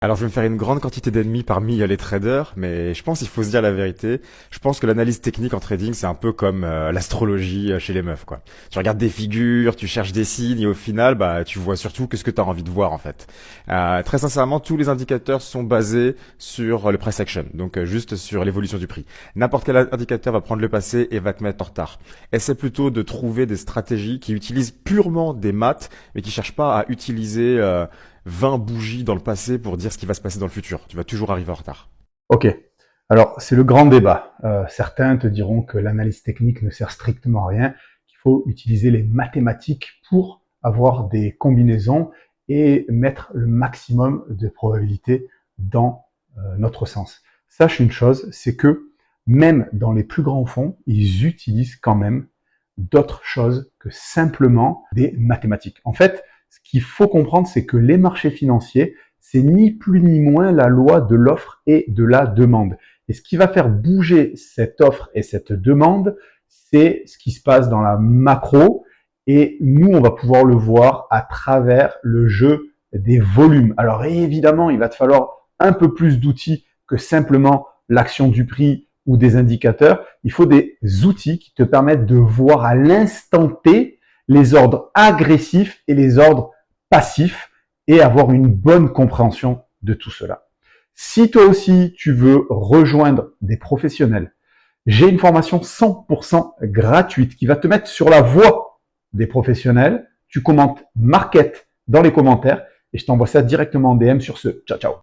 Alors, je vais me faire une grande quantité d'ennemis parmi les traders, mais je pense qu'il faut se dire la vérité. Je pense que l'analyse technique en trading, c'est un peu comme l'astrologie chez les meufs, quoi. Tu regardes des figures, tu cherches des signes, et au final, bah, tu vois surtout que ce que tu as envie de voir, en fait. Très sincèrement, tous les indicateurs sont basés sur le price action, donc juste sur l'évolution du prix. N'importe quel indicateur va prendre le passé et va te mettre en retard. Essaie plutôt de trouver des stratégies qui utilisent purement des maths, mais qui cherchent pas à utiliser 20 bougies dans le passé pour dire ce qui va se passer dans le futur. Tu vas toujours arriver en retard. Ok. Alors, c'est le grand débat. Certains te diront que l'analyse technique ne sert strictement à rien, qu'il faut utiliser les mathématiques pour avoir des combinaisons et mettre le maximum de probabilités dans notre sens. Sache une chose, c'est que même dans les plus grands fonds, ils utilisent quand même d'autres choses que simplement des mathématiques. En fait, ce qu'il faut comprendre, c'est que les marchés financiers, c'est ni plus ni moins la loi de l'offre et de la demande. Et ce qui va faire bouger cette offre et cette demande, c'est ce qui se passe dans la macro. Et nous, on va pouvoir le voir à travers le jeu des volumes. Alors évidemment, il va te falloir un peu plus d'outils que simplement l'action du prix ou des indicateurs. Il faut des outils qui te permettent de voir à l'instant T les ordres agressifs et les ordres passifs et avoir une bonne compréhension de tout cela. Si toi aussi tu veux rejoindre des professionnels, j'ai une formation 100% gratuite qui va te mettre sur la voie des professionnels. Tu commentes market dans les commentaires et je t'envoie ça directement en DM sur ce. Ciao, ciao.